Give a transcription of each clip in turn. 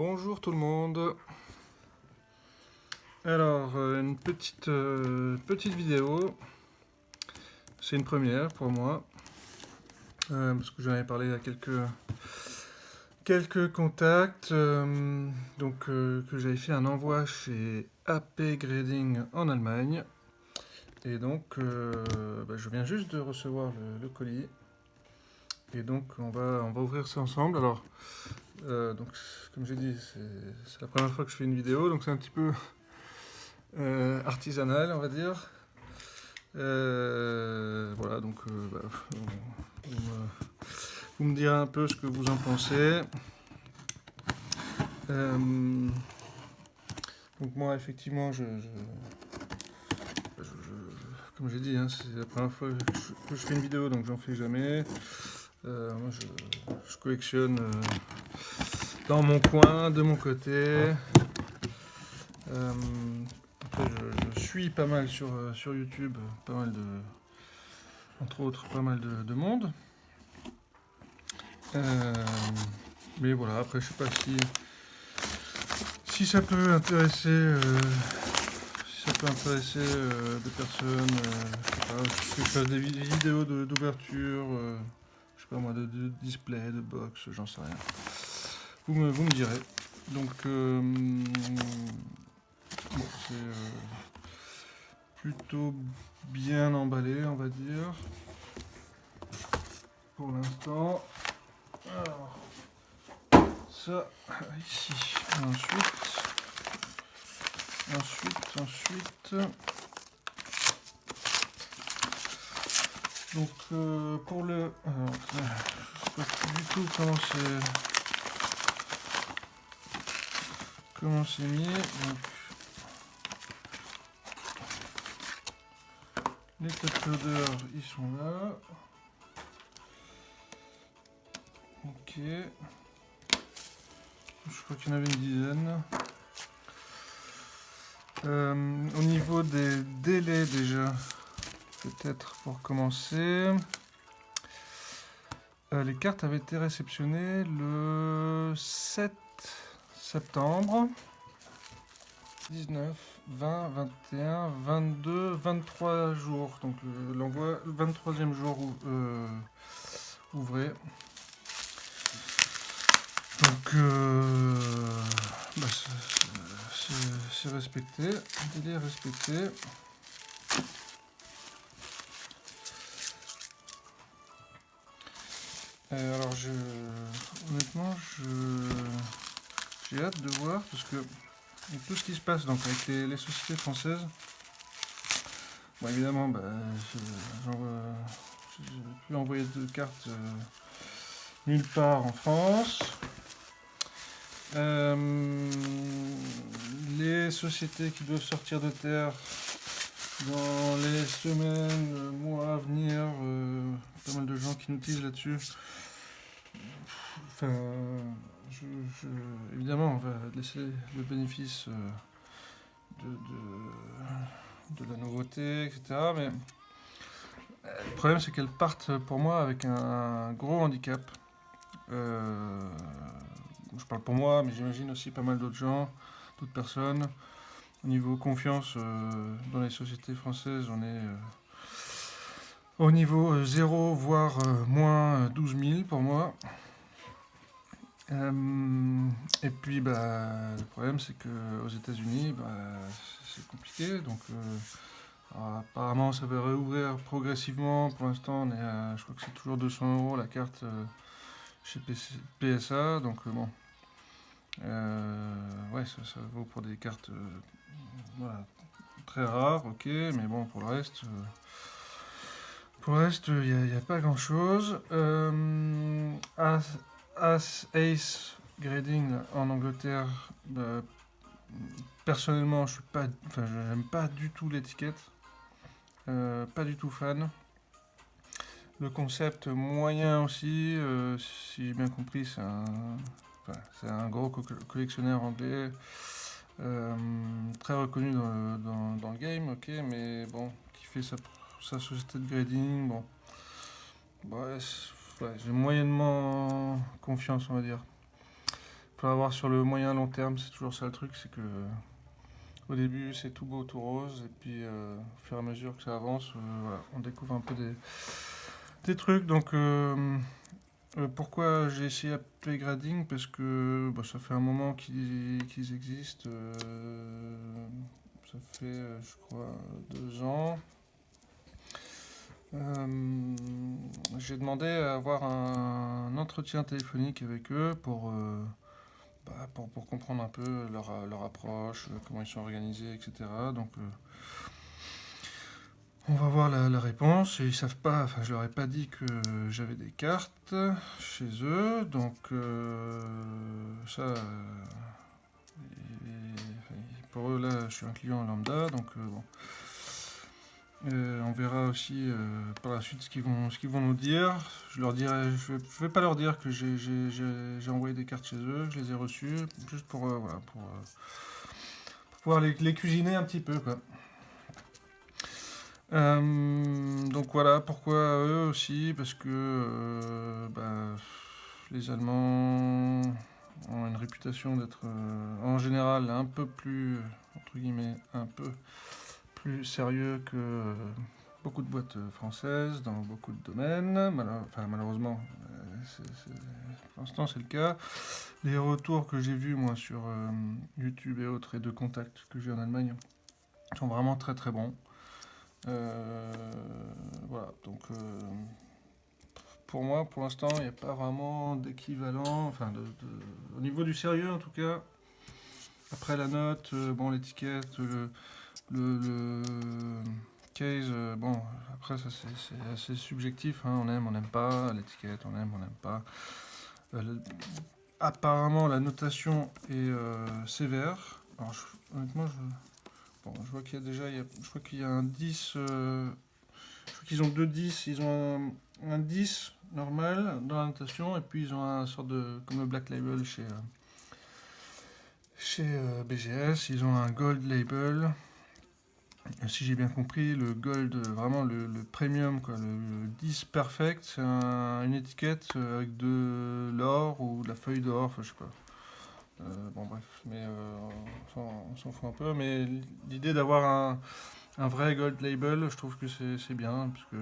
Bonjour tout le monde. Alors, une petite vidéo. C'est une première pour moi. Parce que j'en avais parlé à quelques contacts. Que j'avais fait un envoi chez AP Grading en Allemagne. Et donc, je viens juste de recevoir le colis. Et donc, on va ouvrir ça ensemble. Alors, comme j'ai dit, c'est la première fois que je fais une vidéo. Donc, c'est un petit peu artisanal, on va dire. Voilà, donc vous me direz un peu ce que vous en pensez. Donc moi, effectivement, comme j'ai dit, hein, c'est la première fois que je fais une vidéo, donc j'en fais jamais. Moi, je collectionne dans mon coin, de mon côté. Après, je suis pas mal sur YouTube, entre autres, pas mal de monde. Mais voilà, après, je sais pas si ça peut intéresser, des personnes. Je sais pas, que je fasse des vidéos d'ouverture, je sais pas moi, de display, de box, j'en sais rien. Vous me direz. Donc, c'est plutôt bien emballé, on va dire, pour l'instant. Alors, ça, ici. Ensuite. Donc, pour le... Alors, je sais pas du tout comment c'est mis. Donc, les quatre codeurs, ils sont là. Ok. Je crois qu'il y en avait une dizaine. Au niveau des délais déjà, peut-être pour commencer, les cartes avaient été réceptionnées le 7 septembre. 19, 20, 21, 22, 23 jours. Donc l'envoi, le 23e jour ouvré. Donc c'est respecté, le délai est respecté. Alors honnêtement j'ai hâte de voir parce que tout ce qui se passe donc avec les sociétés françaises. Bon évidemment j'ai pu envoyer de cartes nulle part en France. Les sociétés qui doivent sortir de terre dans les semaines, mois à venir, pas mal de gens qui nous disent là-dessus. Enfin, évidemment, on va laisser le bénéfice de la nouveauté, etc. Mais le problème, c'est qu'elles partent pour moi avec un gros handicap. Je parle pour moi, mais j'imagine aussi pas mal d'autres gens, d'autres personnes. Au niveau confiance dans les sociétés françaises, on est au niveau 0, voire moins 12 000 pour moi. Et puis le problème c'est qu'aux États-Unis c'est compliqué. Donc apparemment ça va réouvrir progressivement. Pour l'instant on est je crois que c'est toujours 200 € la carte chez PSA. Donc ouais, ça vaut pour des cartes voilà, très rares, ok, mais bon, pour le reste, il n'y a pas grand chose. Ace Grading là, en Angleterre, personnellement, j'aime pas du tout l'étiquette, pas du tout fan. Le concept moyen aussi, si j'ai bien compris, c'est un gros collectionneur anglais, très reconnu dans le game, ok, mais bon, qui fait sa société de grading, bon, ouais, j'ai moyennement confiance, on va dire. faut avoir sur le moyen long terme, c'est toujours ça le truc, c'est que au début c'est tout beau, tout rose, et puis au fur et à mesure que ça avance, voilà, on découvre un peu des trucs. Donc pourquoi j'ai essayé App Grading? Parce que bah, ça fait un moment qu'ils existent. Ça fait, je crois, 2 ans. J'ai demandé à avoir un entretien téléphonique avec eux pour comprendre un peu leur approche, comment ils sont organisés, etc. Donc on va voir la réponse. Et ils savent pas, enfin je leur ai pas dit que j'avais des cartes chez eux. Donc ça, pour eux là je suis un client lambda. Donc bon. On verra aussi par la suite ce qu'ils vont nous dire. Je leur dirai, je vais pas leur dire que j'ai envoyé des cartes chez eux, que je les ai reçues, juste pour, voilà, pour pouvoir les cuisiner un petit peu, quoi. Donc voilà, pourquoi eux aussi? Parce que bah, les Allemands ont une réputation d'être en général un peu plus, entre guillemets, un peu plus sérieux que beaucoup de boîtes françaises dans beaucoup de domaines. Enfin, malheureusement, pour l'instant c'est le cas. Les retours que j'ai vus moi sur YouTube et autres et de contacts que j'ai en Allemagne sont vraiment très très bons. Voilà, donc pour moi, pour l'instant, il n'y a pas vraiment d'équivalent, enfin, au niveau du sérieux en tout cas. Après la note, bon, l'étiquette, le case, bon, après ça c'est assez subjectif, hein, on n'aime pas, l'étiquette, on n'aime pas. Apparemment la notation est sévère. Alors honnêtement, bon, je vois qu'il y a déjà, je crois qu'il y a un 10, je crois qu'ils ont 2 10, ils ont un 10 normal dans la notation, et puis ils ont un sorte de, comme le Black Label chez BGS, ils ont un Gold Label. Si j'ai bien compris, le Gold, vraiment le Premium, quoi, le 10 Perfect, c'est une étiquette avec de l'or ou de la feuille d'or, enfin je sais pas. Bon bref, mais on s'en fout un peu, mais l'idée d'avoir un vrai Gold Label, je trouve que c'est bien, parce que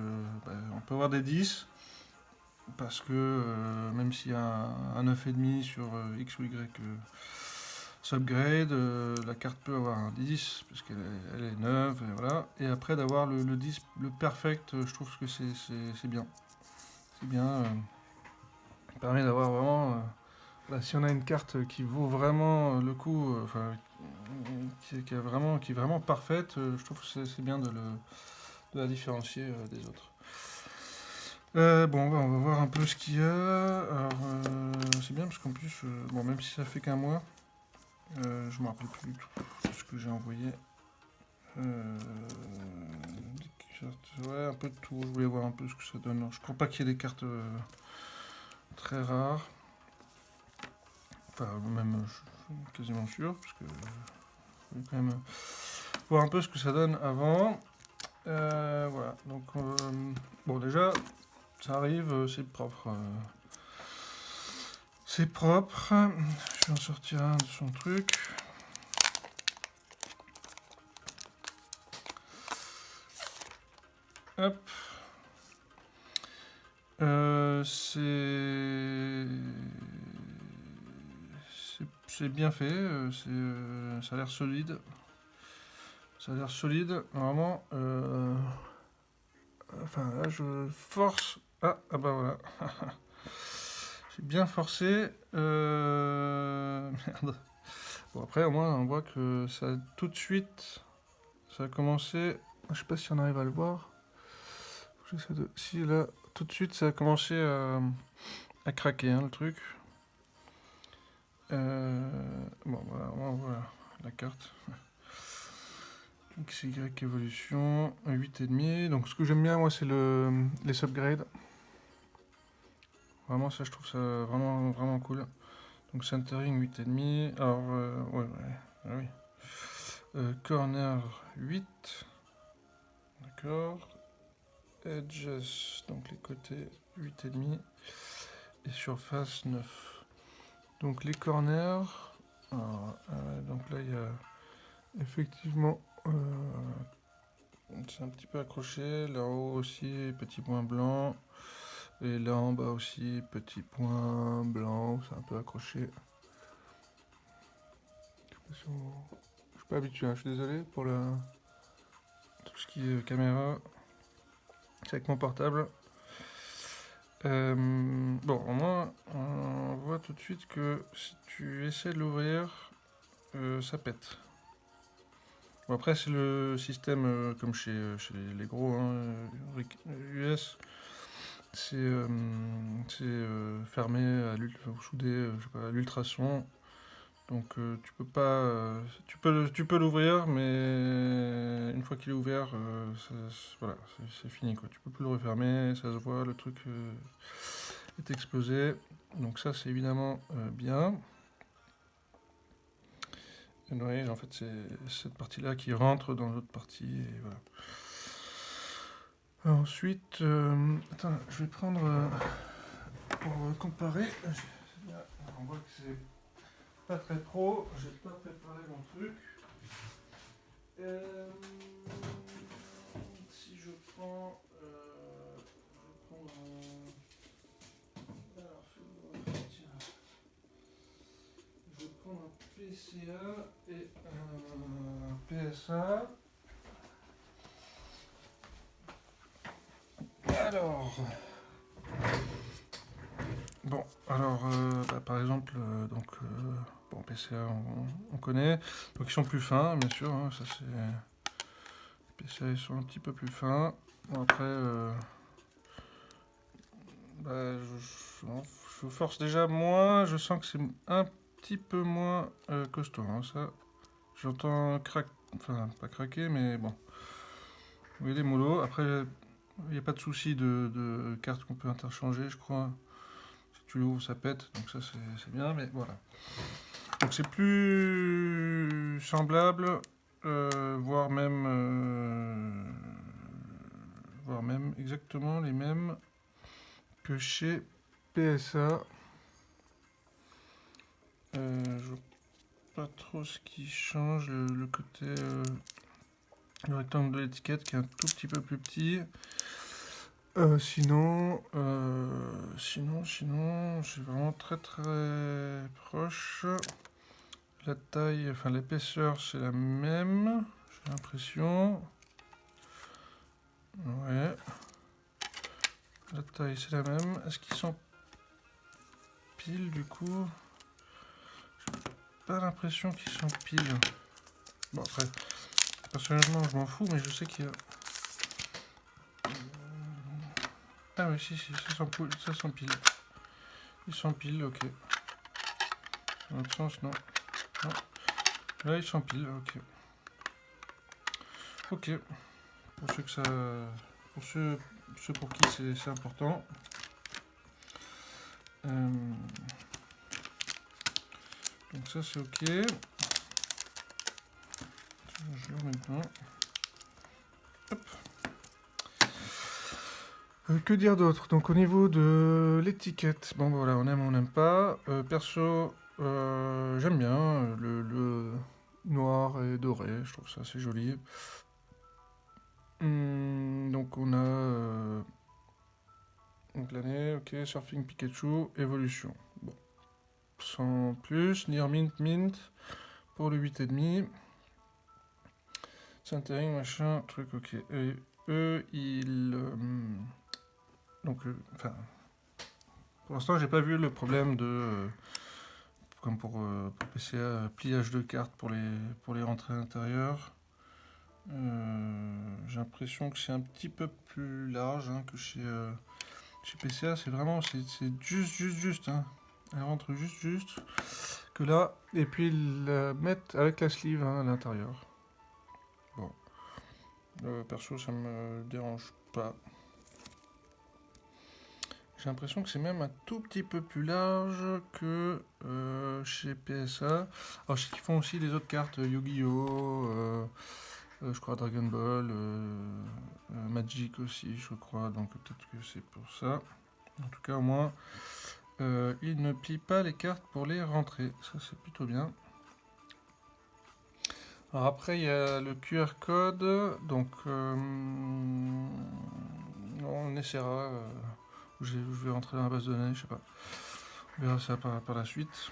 bah, on peut avoir des 10, parce que même s'il y a un 9,5 sur X ou Y subgrade, la carte peut avoir un 10, parce qu'elle est neuve, et voilà. Et après d'avoir le 10, le perfect, je trouve que c'est bien. C'est bien, ça permet d'avoir vraiment... là, si on a une carte qui vaut vraiment le coup, enfin, qui est vraiment parfaite, je trouve que c'est bien de la différencier des autres. Bon, bah, on va voir un peu ce qu'il y a. Alors, c'est bien parce qu'en plus, bon, même si ça fait qu'un mois, je me rappelle plus du tout ce que j'ai envoyé. Ouais, un peu de tout. Je voulais voir un peu ce que ça donne. Alors, je crois pas qu'il y ait des cartes très rares. Enfin, même, je suis quasiment sûr, parce que je vais quand même voir un peu ce que ça donne avant. Voilà, donc, bon, déjà, ça arrive, c'est propre. C'est propre. Je vais en sortir un de son truc. Hop. C'est bien fait. Ça a l'air solide. Ça a l'air solide. Vraiment. Enfin, là, je force. Ah bah voilà. J'ai bien forcé. Merde. Bon, après, au moins, on voit que ça tout de suite, ça a commencé. Je sais pas si on arrive à le voir. Si, là, tout de suite, ça a commencé à craquer, hein, le truc. Bon, voilà la carte. XY évolution, 8,5. Donc, ce que j'aime bien, moi, c'est les subgrades. Vraiment, ça, je trouve ça vraiment, vraiment cool. Donc, centering 8,5. Alors, ouais, ah oui. Corner 8. D'accord. Edges, donc les côtés 8,5. Et surface 9. Donc les corners, alors, donc là il y a effectivement, c'est un petit peu accroché, là en haut aussi, petit point blanc, et là en bas aussi, petit point blanc, c'est un peu accroché. Je suis pas habitué, hein, je suis désolé pour tout ce qui est caméra, c'est avec mon portable. Bon, au moins, on voit tout de suite que si tu essaies de l'ouvrir, ça pète. Bon, après, c'est le système comme chez les gros hein, US. C'est fermé ou soudé je sais pas, à l'ultrason. Donc tu peux pas. Tu peux l'ouvrir, mais une fois qu'il est ouvert, voilà, c'est fini quoi. Tu peux plus le refermer, ça se voit, le truc est explosé. Donc ça c'est évidemment bien. Et oui, en fait c'est cette partie-là qui rentre dans l'autre partie et voilà. Ensuite, attends, je vais prendre pour comparer. On voit que c'est pas très pro, j'ai pas préparé mon truc. Si je prends, alors, tiens, je vais prendre un PCA et un PSA. Alors, bon, alors, par exemple, bon, PCA, on connaît. Donc, ils sont plus fins, bien sûr. Hein, ça, c'est. PCA, ils sont un petit peu plus fins. Bon, après, je force déjà moins. Je sens que c'est un petit peu moins costaud. Hein, ça, j'entends craquer. Enfin, pas craquer, mais bon. Vous voyez les mollos. Après, il n'y a pas de souci de carte qu'on peut interchanger, je crois. Si tu l'ouvres, ça pète. Donc ça, c'est bien, mais voilà. Donc c'est plus semblable, voire même exactement les mêmes que chez PSA. Je vois pas trop ce qui change, le côté, le rectangle de l'étiquette qui est un tout petit peu plus petit. Sinon, c'est vraiment très très proche. La taille, enfin l'épaisseur, c'est la même, j'ai l'impression. Ouais. La taille, c'est la même. Est-ce qu'ils s'empilent du coup? J'ai pas l'impression qu'ils s'empilent. Bon, après, personnellement, je m'en fous, mais je sais qu'il y a. Ah, oui, si, ça s'empile. Ils s'empilent, ok. Dans l'autre sens, non. Non. Là, ils s'empilent, ok. Ok. Pour ceux que ça. Pour ceux pour qui c'est important. Donc ça c'est ok. Je l'ouvre maintenant. Hop. Que dire d'autre? Donc au niveau de l'étiquette, bon voilà, on aime ou on n'aime pas. Perso, j'aime bien le noir et doré, je trouve ça assez joli. Donc on a donc l'année, ok, Surfing Pikachu, Evolution. Bon, sans plus, Near Mint pour le 8,5. Centering, machin, truc, ok. Et eux, ils. Donc, enfin. Pour l'instant, j'ai pas vu le problème de. Comme pour PCA, pliage de cartes pour les rentrées intérieures. J'ai l'impression que c'est un petit peu plus large hein, que chez PCA. C'est vraiment. C'est juste. Hein. Elle rentre juste. Que là. Et puis, ils la mettent avec la sleeve hein, à l'intérieur. Bon. Perso, ça me dérange pas. J'ai l'impression que c'est même un tout petit peu plus large que chez PSA. Alors, je sais qu'ils font aussi les autres cartes Yu-Gi-Oh! Je crois Dragon Ball, Magic aussi, je crois. Donc, peut-être que c'est pour ça. En tout cas, au moins, il ne plie pas les cartes pour les rentrer. Ça, c'est plutôt bien. Alors après, il y a le QR code. Donc, on essaiera. Je vais rentrer dans la base de données, je sais pas. On verra ça par la suite.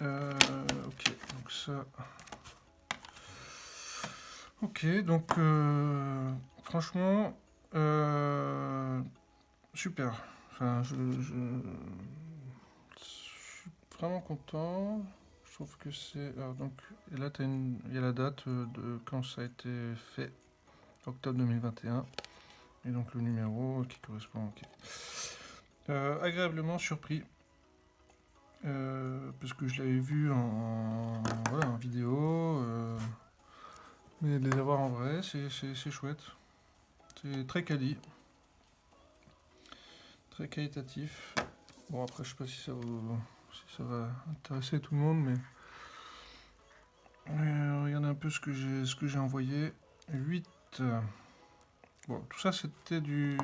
Ok, donc ça. Ok, donc franchement, super. Enfin, je suis vraiment content. Je trouve que c'est. Alors donc, et là, il y a la date de quand ça a été fait, octobre 2021. Et donc le numéro qui correspond. Ok. Agréablement surpris. Parce que je l'avais vu voilà, en vidéo. Mais de les avoir en vrai, c'est chouette. C'est très quali. Très qualitatif. Bon, après, je sais pas si ça va intéresser tout le monde, mais regardez un peu ce que j'ai envoyé. 8. Bon, tout ça, c'était les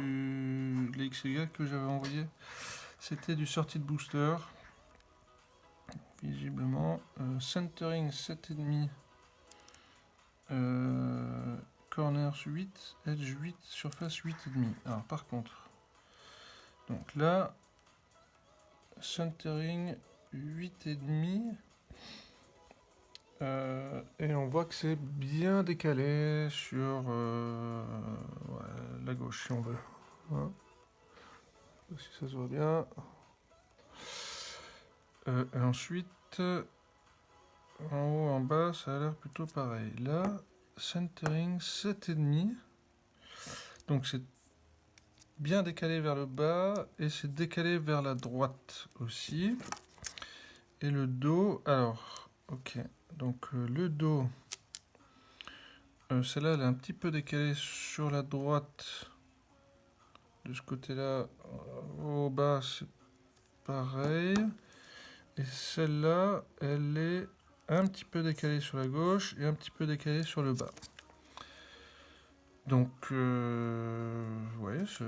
XY que j'avais envoyé. C'était du sortie de booster. Visiblement. Centering 7,5. Corners 8. Edge 8. Surface 8,5. Alors, par contre. Donc là. Centering 8,5. Et on voit que c'est bien décalé sur la gauche si on veut. Hein, si ça se voit bien. Et ensuite, en haut, en bas, ça a l'air plutôt pareil. Là, centering 7,5. Donc c'est bien décalé vers le bas et c'est décalé vers la droite aussi. Et le dos, alors, ok. Donc le dos, celle-là, elle est un petit peu décalée sur la droite. De ce côté-là, au bas, c'est pareil. Et celle-là, elle est un petit peu décalée sur la gauche et un petit peu décalée sur le bas. Donc, ouais, ça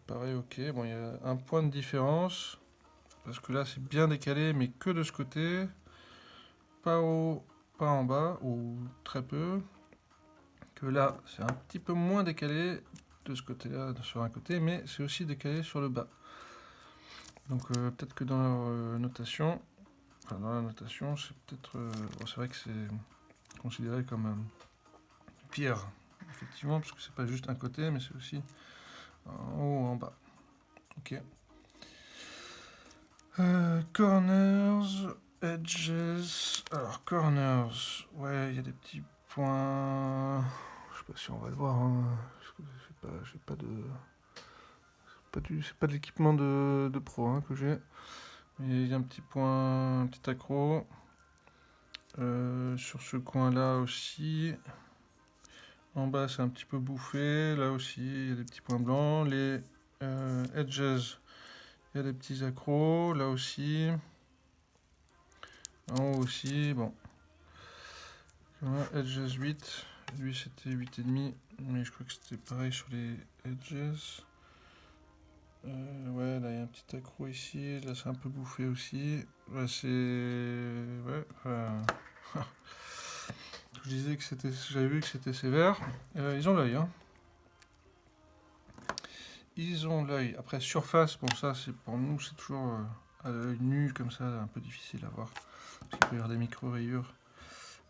paraît ok. Bon, il y a un point de différence. Parce que là, c'est bien décalé, mais que de ce côté. Pas haut, pas en bas, ou très peu. Que là, c'est un petit peu moins décalé de ce côté-là, sur un côté, mais c'est aussi décalé sur le bas. Donc peut-être que dans leur notation, enfin dans la notation, c'est peut-être... bon, c'est vrai que c'est considéré comme pire, effectivement, parce que c'est pas juste un côté, mais c'est aussi en haut ou en bas. Ok. Corners, edges... Alors, corners, ouais, il y a des petits points... Je sais pas si on va le voir, hein. J'ai pas de... C'est pas de l'équipement de pro hein, que j'ai. Mais il y a un petit point, un petit accro. Sur ce coin-là aussi. En bas, c'est un petit peu bouffé. Là aussi, il y a des petits points blancs. Les edges, il y a des petits accros. Là aussi. En haut aussi. Bon. Edges 8. Lui, c'était 8,5. Mais je crois que c'était pareil sur les edges. Ouais, là il y a un petit accro ici, là c'est un peu bouffé aussi. Ouais, c'est. Ouais, je disais que c'était. J'avais vu que c'était sévère. Ils ont l'œil, hein. Ils ont l'œil. Après, surface, bon, ça c'est pour nous, c'est toujours à l'œil nu comme ça, un peu difficile à voir. Parce qu'il peut y avoir des micro-rayures.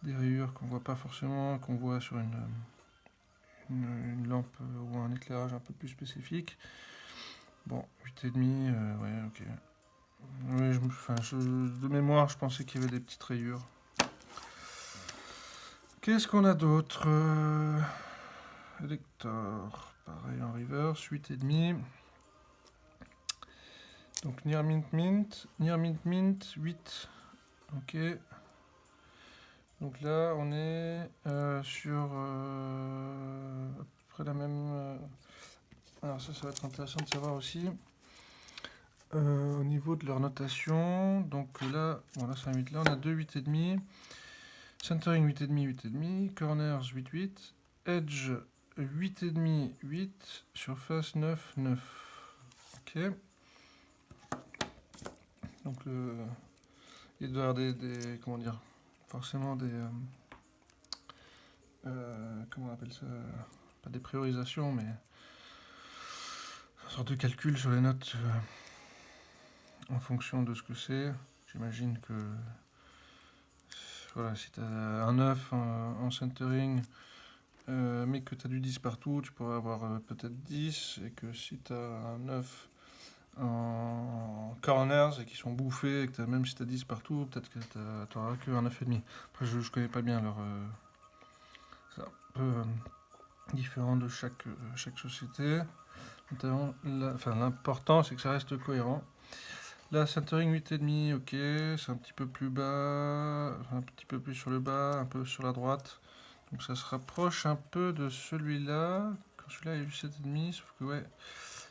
Des rayures qu'on voit pas forcément, qu'on voit sur une lampe ou un éclairage un peu plus spécifique. Bon, 8,5, ouais, ok. Oui, de mémoire, je pensais qu'il y avait des petites rayures. Qu'est-ce qu'on a d'autre Lector, pareil en reverse, 8,5. Donc Near Mint, 8. Ok. Donc là, on est sur à peu près la même... alors ça va être intéressant de savoir aussi. Au niveau de leur notation, donc là, bon là c'est un 8, là on a 2 8,5, centering 8,5, 8,5, corners 8,8, edge 8,5, 8, surface 9, 9. Ok. Donc il doit y avoir des comment dire, forcément des comment on appelle ça, pas des priorisations, mais une sorte de calcul sur les notes en fonction de ce que c'est. J'imagine que voilà, si tu as un 9 en centering, mais que tu as du 10 partout, tu pourrais avoir peut-être 10, et que si tu as un 9 en corners et qui sont bouffés, et que même si tu as 10 partout, peut-être que tu n'auras que un 9,5. Après, je ne connais pas bien leur. C'est un peu différent de chaque société. Notamment, l'important, c'est que ça reste cohérent. Là, centering 8,5, ok, c'est un petit peu plus bas, un petit peu plus sur le bas, un peu sur la droite. Donc ça se rapproche un peu de celui-là. Quand celui-là est 7,5, sauf que ouais,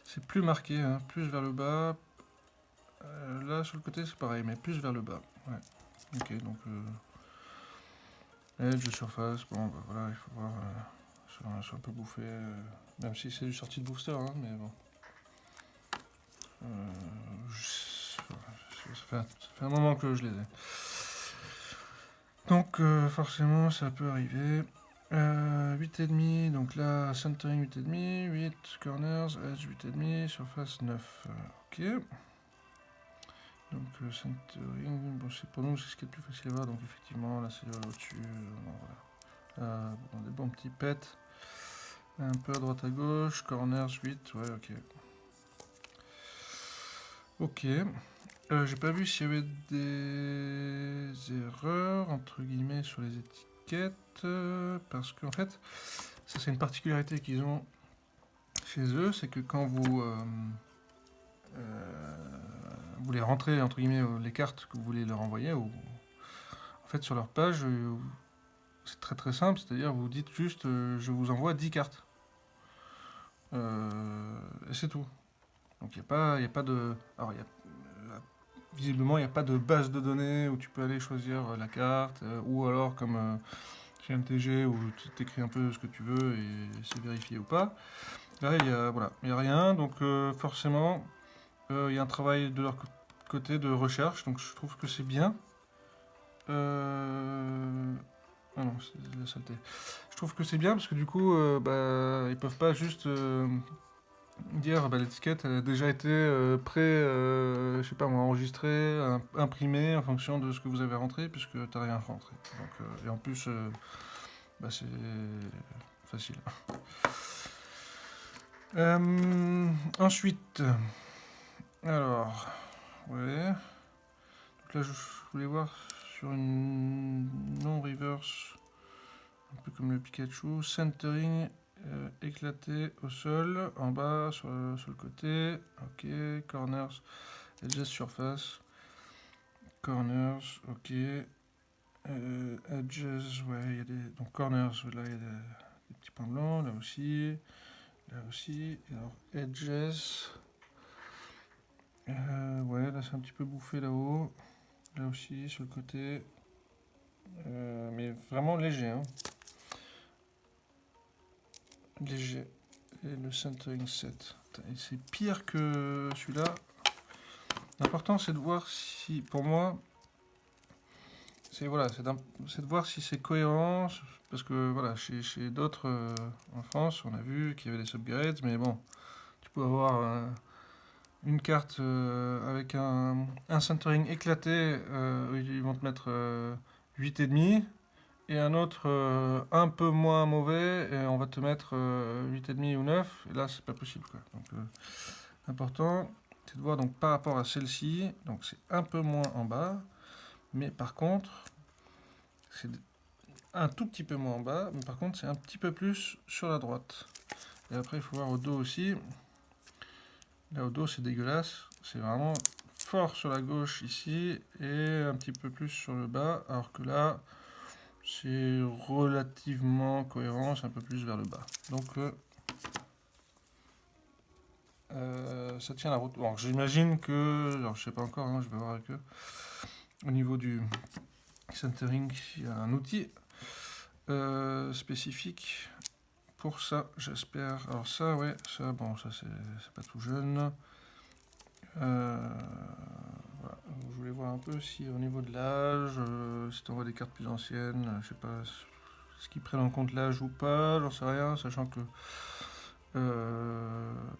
c'est plus marqué, hein, plus vers le bas. Là, sur le côté, c'est pareil, mais plus vers le bas. Ouais. Ok, donc edge, surface, bon, bah, voilà, il faut voir. C'est un peu bouffé, même si c'est du sortie de booster, hein, mais bon. Ça fait un moment que je les ai. Donc forcément ça peut arriver. 8,5, donc là centering 8,5, 8 corners, edge 8,5, surface 9. Ok. Donc centering, bon, pour nous c'est ce qui est le plus facile à voir, donc effectivement là c'est au-dessus. Voilà. Bon, des bons petits pets. Un peu à droite à gauche, corners 8, ouais ok. Ok. J'ai pas vu s'il y avait des erreurs entre guillemets sur les étiquettes, parce qu'en fait, ça c'est une particularité qu'ils ont chez eux, c'est que quand vous les rentrez entre guillemets les cartes que vous voulez leur envoyer, en fait sur leur page, c'est très très simple, c'est-à-dire vous dites juste je vous envoie 10 cartes. Et c'est tout. Donc il n'y a pas de. Alors, visiblement, il n'y a pas de base de données où tu peux aller choisir la carte, ou alors comme chez MTG où tu t'écris un peu ce que tu veux et c'est vérifié ou pas. Là, voilà, il y a rien, donc forcément, il y a un travail de leur côté de recherche, donc je trouve que c'est bien. Ah non, c'est de la saleté. Je trouve que c'est bien parce que du coup, ils peuvent pas juste dire l'étiquette elle a déjà été je sais pas moi, enregistrée, imprimée en fonction de ce que vous avez rentré puisque t'as rien rentré. Donc, et en plus, c'est facile. Ensuite, alors, ouais. Donc là, je voulais voir sur une non-reverse, un peu comme le Pikachu, centering éclaté au sol, en bas, sur le côté. Ok, corners, edges, surface. Corners, ok. Edges, ouais, il y a des. Donc corners, là, il y a des petits points blancs, là aussi. Là aussi. Et alors, edges. Ouais, là, c'est un petit peu bouffé là-haut. Là aussi, sur le côté. Mais vraiment léger, hein. Léger. Et le centering 7. C'est pire que celui-là. L'important, c'est de voir si, pour moi, c'est voilà, c'est de voir si c'est cohérent. Parce que voilà, chez d'autres en France, on a vu qu'il y avait des subgrades, mais bon, tu peux avoir une carte avec un centering éclaté, où ils vont te mettre 8,5, et un autre un peu moins mauvais, et on va te mettre 8,5 ou 9, et là c'est pas possible, quoi. Donc important, c'est de voir donc par rapport à celle-ci, donc c'est un peu moins en bas, mais par contre, c'est un tout petit peu moins en bas, mais par contre c'est un petit peu plus sur la droite. Et après il faut voir au dos aussi. Là au dos c'est dégueulasse, c'est vraiment fort sur la gauche ici et un petit peu plus sur le bas, alors que là c'est relativement cohérent, c'est un peu plus vers le bas. Donc ça tient la route. Bon, j'imagine que, alors je sais pas encore, hein, je vais voir avec eux. Au niveau du centering, il y a un outil spécifique pour ça, j'espère. Alors ça, ouais, ça, bon, ça c'est pas tout jeune. Voilà. Je voulais voir un peu si au niveau de l'âge, si tu envoies des cartes plus anciennes, je sais pas, est-ce qu'ils prennent en compte l'âge ou pas, j'en sais rien, sachant que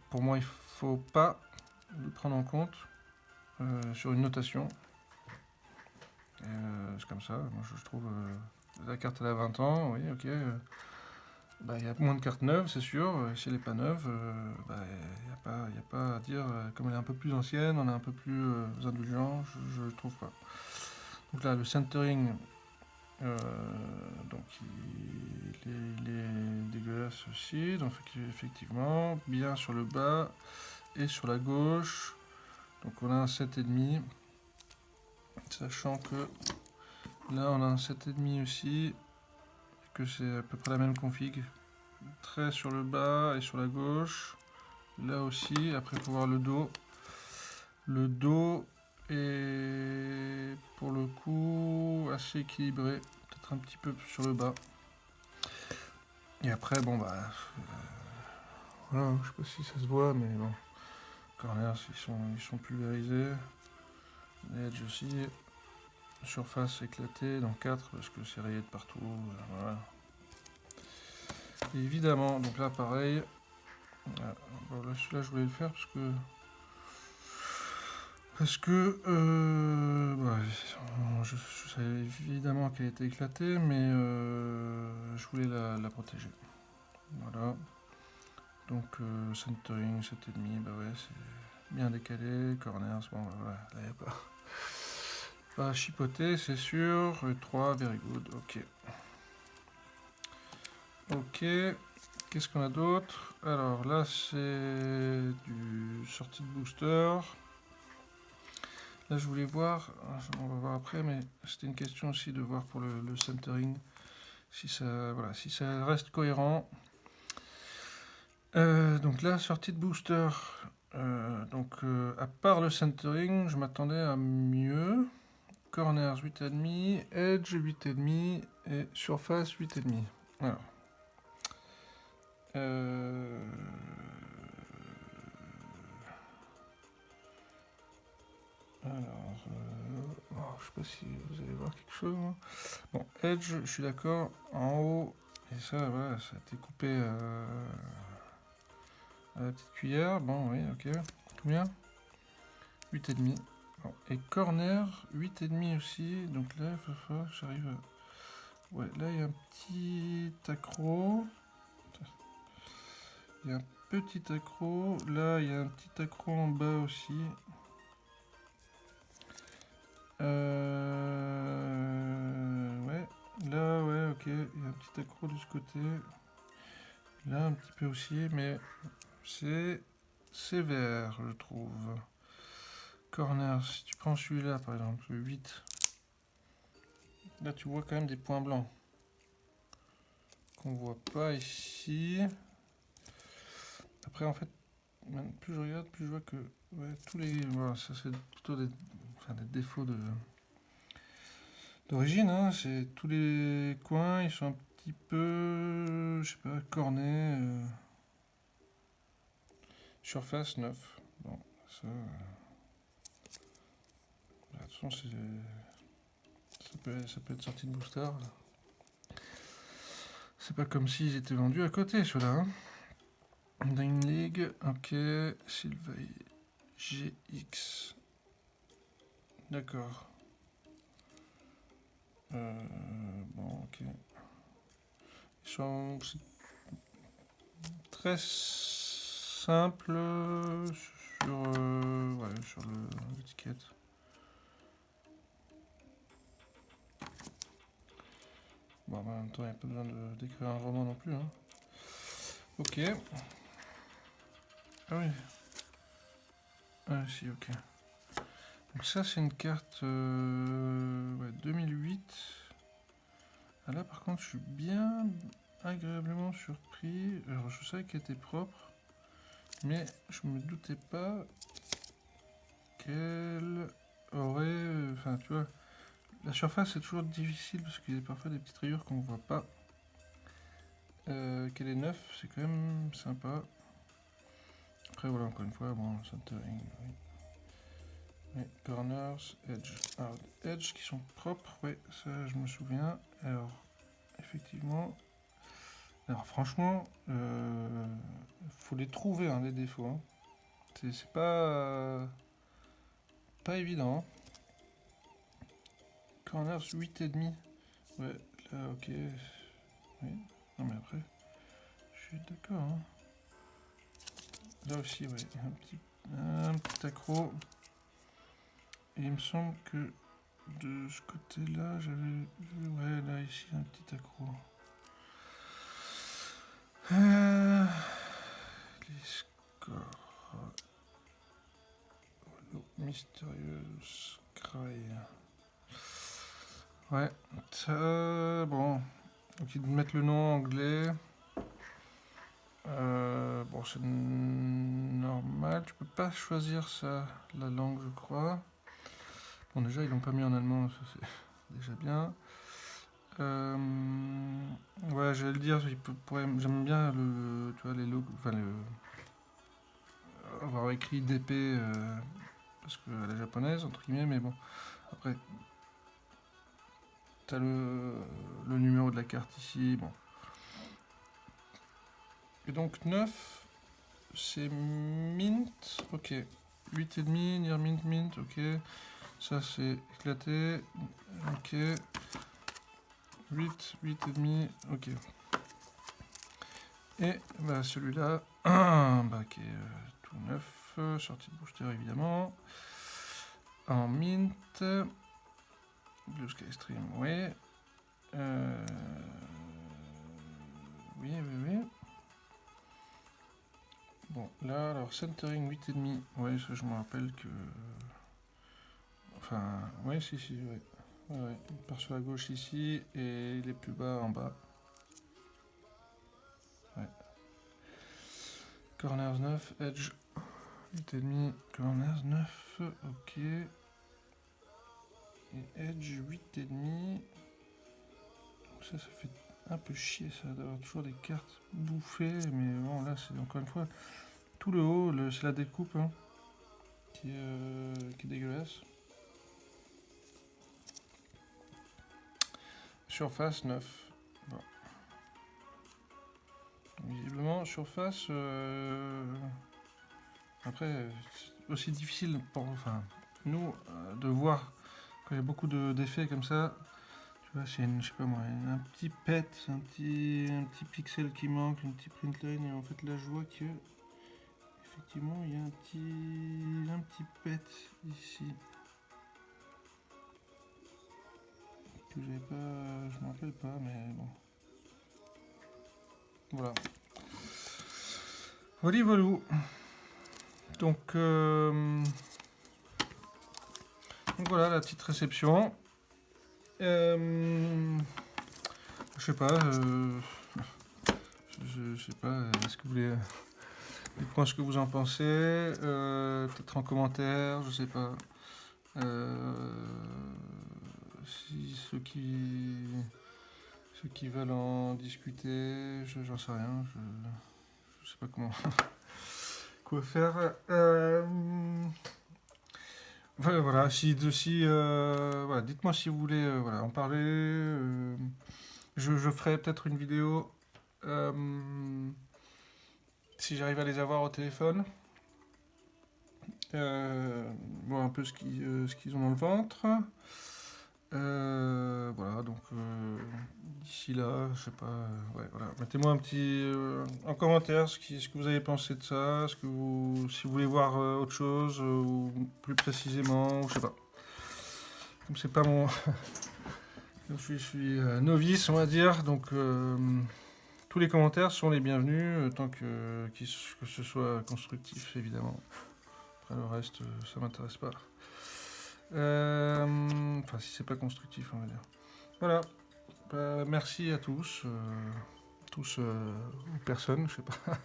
pour moi il faut pas le prendre en compte sur une notation. C'est comme ça, moi je trouve la carte elle a 20 ans, oui ok. Bah, y a moins de cartes neuves, c'est sûr. Si elle n'est pas neuve, bah, y a pas à dire. Comme elle est un peu plus ancienne, on est un peu plus indulgent, je trouve pas. Donc là, le centering, donc il est dégueulasse aussi. Donc effectivement, bien sur le bas et sur la gauche. Donc on a un 7,5. Sachant que là, on a un 7,5 aussi. Que c'est à peu près la même config. Très sur le bas et sur la gauche. Là aussi, après il faut voir le dos. Le dos est pour le coup assez équilibré. Peut-être un petit peu sur le bas. Et après, bon bah... voilà, je sais pas si ça se voit, mais bon. Corners, ils sont pulvérisés. Edge aussi. Surface éclatée dans 4 parce que c'est rayé de partout. Voilà. Et évidemment, donc là pareil. Bon, là celui-là je voulais le faire parce que je savais évidemment qu'elle était éclatée, mais je voulais la protéger. Voilà. Donc centering 7,5, bah ouais, c'est bien décalé. Corners, bon bah voilà, là il n'y a pas à chipoter, c'est sûr. 3, very good, ok. Ok, qu'est-ce qu'on a d'autre? Alors là c'est du sortie de booster. Là, je voulais voir, on va voir après, mais c'était une question aussi de voir pour le centering, si ça, voilà, si ça reste cohérent. Donc là, sortie de booster, à part le centering, je m'attendais à mieux. Corners 8,5, edge 8,5 et surface 8,5. Alors. Je sais pas si vous allez voir quelque chose. Bon, edge, je suis d'accord. En haut, et ça, voilà, ça a été coupé à la petite cuillère. Bon, oui, ok. Combien 8,5. Bon. Et corner, 8,5 aussi. Donc là, j'arrive à... Ouais, là, il y a un petit accro. Il y a un petit accro. Là, il y a un petit accro en bas aussi. Ouais, là, ouais, ok, il y a un petit accro de ce côté. Là, un petit peu aussi, mais c'est sévère, je trouve. Corner, si tu prends celui-là, par exemple, le 8, là, tu vois quand même des points blancs qu'on voit pas ici. Après, en fait, plus je regarde, plus je vois que ouais, tous les... Voilà, ça, c'est plutôt des défauts d'origine, hein. C'est tous les coins, ils sont un petit peu, je sais pas, cornés. Surface 9. Bon, ça... de toute façon, ça peut être sorti de booster. C'est pas comme s'ils étaient vendus à côté, ceux-là. Hein. Dying League, ok. Sylvain GX. D'accord. Bon, ok. Ils sont très simples sur l'étiquette. Bon, en même temps, il n'y a pas besoin d'écrire un roman non plus. Hein. Ok. Ah oui. Ah si, ok. Donc ça, c'est une carte 2008. Ah, là, par contre, je suis bien agréablement surpris. Alors, je savais qu'elle était propre, mais je me doutais pas qu'elle aurait... Enfin, tu vois, la surface, c'est toujours difficile parce qu'il y a parfois des petites rayures qu'on voit pas. Qu'elle est 9, c'est quand même sympa. Après, voilà, encore une fois, bon, centering, oui. Mais corners, edge, hard edge qui sont propres, ouais, ça je me souviens. Alors, effectivement, alors franchement, faut les trouver, hein, les défauts. Hein. C'est pas évident. Hein. Corners 8,5. Ouais, là, ok. Oui, non mais après, je suis d'accord. Hein. Là aussi, ouais, un petit accro. Et il me semble que de ce côté-là, j'avais vu, ouais, là, ici, un petit accro. Les scores. Mysterious Cry. Ouais, ça, bon. Donc, ils mettent le nom anglais. Bon, c'est normal. Tu peux pas choisir ça, la langue, je crois. Bon, déjà, ils l'ont pas mis en allemand, ça c'est déjà bien. Ouais, j'allais le dire, j'aime bien tu vois, les logos, enfin, avoir écrit DP, parce que la japonaise, entre guillemets, mais bon, après, t'as le numéro de la carte ici, bon. Et donc 9, c'est mint, ok. 8,5, near mint, ok. Ça c'est éclaté, ok. 8,5, ok. Et bah, celui-là, bah, qui est tout neuf, sortie de booster évidemment. En mint, Blue Sky Stream, oui. Oui. Bon, là, alors centering 8,5, ouais, ça je me rappelle que... Enfin, ouais, si, ouais. Ouais, il part sur la gauche ici et il est plus bas en bas. Ouais. Corners 9, edge 8,5, corners 9, ok. Et edge 8,5. Ça fait un peu chier ça d'avoir toujours des cartes bouffées, mais bon là c'est encore une fois tout le haut, c'est la découpe hein, qui est dégueulasse. Surface 9. Bon. Visiblement surface après c'est aussi difficile pour nous de voir quand il y a beaucoup d'effets comme ça. Tu vois, c'est je sais pas moi, un petit pet, un petit pixel qui manque, une petite print line, et en fait là je vois que effectivement il y a un petit pet ici que j'avais pas, je me rappelle pas, mais bon. Voilà. Voilà. Donc voilà la petite réception. Je sais pas. Je sais pas. Est-ce que vous voulez dites-moi ce que vous en pensez. Peut-être en commentaire. Je sais pas. Si ceux qui veulent en discuter, j'en sais rien. Je sais pas comment. Quoi faire. Voilà, voilà, dites-moi si vous voulez voilà, en parler. Je ferai peut-être une vidéo si j'arrive à les avoir au téléphone. Voir un peu ce qu'ils ont dans le ventre. Voilà, donc d'ici là, je sais pas. Ouais, voilà. Mettez-moi un petit en commentaire ce que vous avez pensé de ça, si vous voulez voir autre chose ou plus précisément, ou je sais pas. Comme c'est pas mon, je suis novice, on va dire, donc tous les commentaires sont les bienvenus tant que ce soit constructif, évidemment. Après le reste, ça m'intéresse pas. Enfin, si c'est pas constructif, on va dire. Voilà. Bah, merci à tous. Ou personne, je sais pas.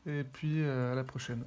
Et puis à la prochaine.